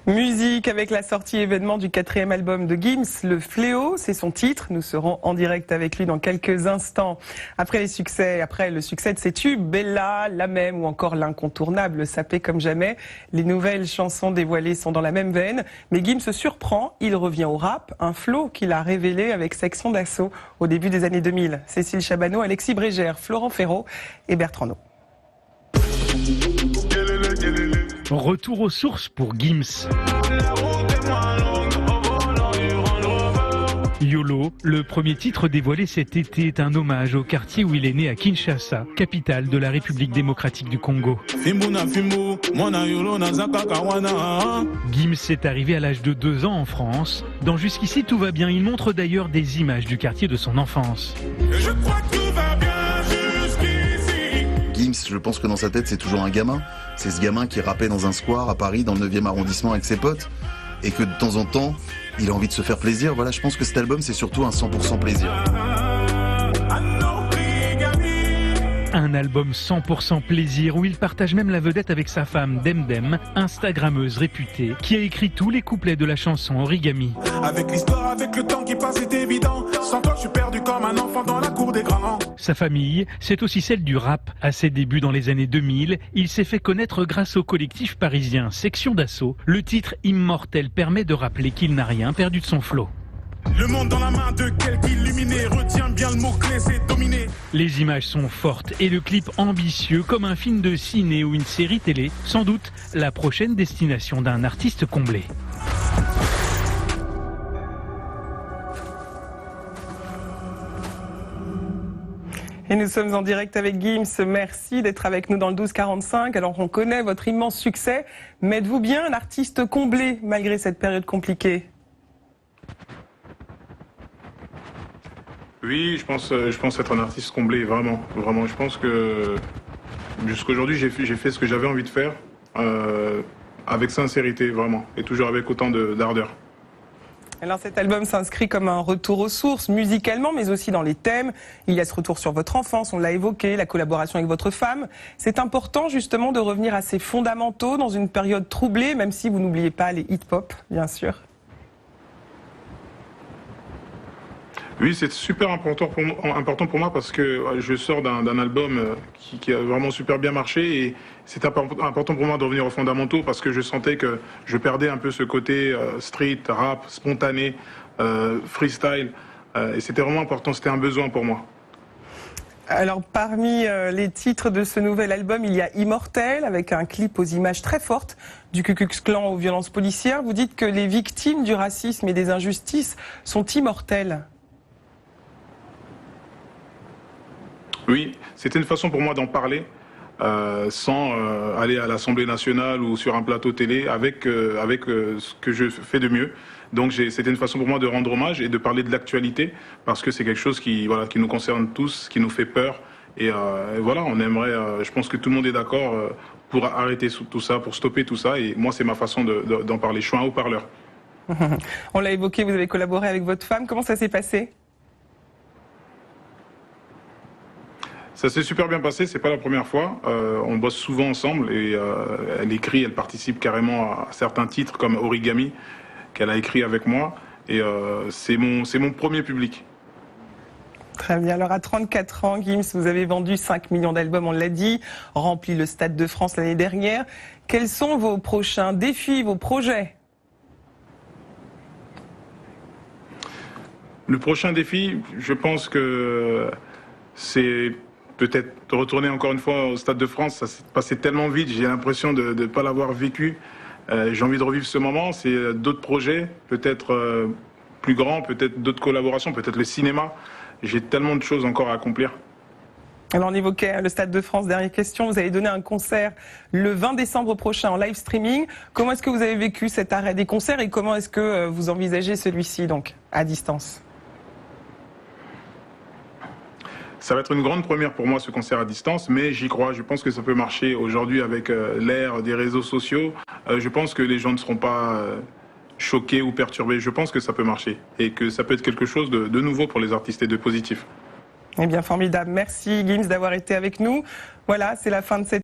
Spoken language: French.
Musique avec la sortie événement du 4e album de Gims, Le Fléau, c'est son titre. Nous serons en direct avec lui dans quelques instants. Après le succès de ses tubes, Bella, La Même ou encore l'incontournable Sapé comme jamais, les nouvelles chansons dévoilées sont dans la même veine. Mais Gims se surprend, il revient au rap, un flow qu'il a révélé avec Section d'Assaut au début des années 2000. Cécile Chabanot, Alexis Brégère, Florent Ferraud et Bertrand Naut. Retour aux sources pour Gims. YOLO, le premier titre dévoilé cet été, est un hommage au quartier où il est né à Kinshasa, capitale de la République démocratique du Congo. Gims est arrivé à l'âge de 2 ans en France. Dans Jusqu'ici tout va bien, il montre d'ailleurs des images du quartier de son enfance. Je crois que tout va bien jusqu'ici. Gims, je pense que dans sa tête, c'est toujours un gamin. C'est ce gamin qui rappait dans un square à Paris, dans le 9e arrondissement avec ses potes. Et que de temps en temps, il a envie de se faire plaisir. Voilà, je pense que cet album, c'est surtout un 100% plaisir. Un album 100% plaisir où il partage même la vedette avec sa femme Demdem, instagrammeuse réputée, qui a écrit tous les couplets de la chanson Origami. Avec l'histoire, avec le temps qui passe, c'est évident. Sans toi, je suis perdu comme un enfant dans la cour des grands. Sa famille, c'est aussi celle du rap. À ses débuts dans les années 2000, il s'est fait connaître grâce au collectif parisien Section d'Assaut. Le titre Immortel permet de rappeler qu'il n'a rien perdu de son flow. Le monde dans la main de quelqu'un illuminé, retiens bien le mot-clé, c'est dominer. Les images sont fortes et le clip ambitieux comme un film de ciné ou une série télé, sans doute la prochaine destination d'un artiste comblé. Et nous sommes en direct avec Gims. Merci d'être avec nous dans le 12-45. Alors on connaît votre immense succès, mais êtes-vous bien un artiste comblé malgré cette période compliquée ? Oui, je pense être un artiste comblé, vraiment. Je pense que jusqu'à aujourd'hui, j'ai fait ce que j'avais envie de faire, avec sincérité, vraiment, et toujours avec autant d'ardeur. Alors cet album s'inscrit comme un retour aux sources, musicalement, mais aussi dans les thèmes. Il y a ce retour sur votre enfance, on l'a évoqué, la collaboration avec votre femme. C'est important justement de revenir à ces fondamentaux dans une période troublée, même si vous n'oubliez pas les hip-hop, bien sûr. Oui, c'est super important pour moi parce que je sors d'un album qui a vraiment super bien marché et c'est important pour moi de revenir aux fondamentaux parce que je sentais que je perdais un peu ce côté street, rap, spontané, freestyle et c'était vraiment important, c'était un besoin pour moi. Alors parmi les titres de ce nouvel album, il y a Immortel avec un clip aux images très fortes du Ku Klux Klan aux violences policières. Vous dites que les victimes du racisme et des injustices sont immortelles. Oui, c'était une façon pour moi d'en parler sans aller à l'Assemblée nationale ou sur un plateau télé avec ce que je fais de mieux. Donc c'était une façon pour moi de rendre hommage et de parler de l'actualité parce que c'est quelque chose qui nous concerne tous, qui nous fait peur. Et voilà, on aimerait, je pense que tout le monde est d'accord pour arrêter tout ça, pour stopper tout ça. Et moi, c'est ma façon d'en parler. Je suis un haut-parleur. On l'a évoqué, vous avez collaboré avec votre femme. Comment ça s'est passé ? Ça s'est super bien passé, c'est pas la première fois. On bosse souvent ensemble et elle écrit, elle participe carrément à certains titres comme Origami qu'elle a écrit avec moi et c'est mon premier public. Très bien. Alors à 34 ans, Gims, vous avez vendu 5 millions d'albums, on l'a dit, rempli le Stade de France l'année dernière. Quels sont vos prochains défis, vos projets ? Le prochain défi, je pense que c'est peut-être retourner encore une fois au Stade de France. Ça s'est passé tellement vite, j'ai l'impression de ne pas l'avoir vécu. J'ai envie de revivre ce moment. C'est d'autres projets, peut-être plus grands, peut-être d'autres collaborations, peut-être le cinéma. J'ai tellement de choses encore à accomplir. Alors on évoquait le Stade de France, dernière question. Vous allez donner un concert le 20 décembre prochain en live streaming. Comment est-ce que vous avez vécu cet arrêt des concerts et comment est-ce que vous envisagez celui-ci, donc, à distance ? Ça va être une grande première pour moi ce concert à distance, mais j'y crois, je pense que ça peut marcher aujourd'hui avec l'ère des réseaux sociaux. Je pense que les gens ne seront pas choqués ou perturbés, je pense que ça peut marcher et que ça peut être quelque chose de nouveau pour les artistes et de positif. Eh bien formidable, merci Gims d'avoir été avec nous. Voilà, c'est la fin de cette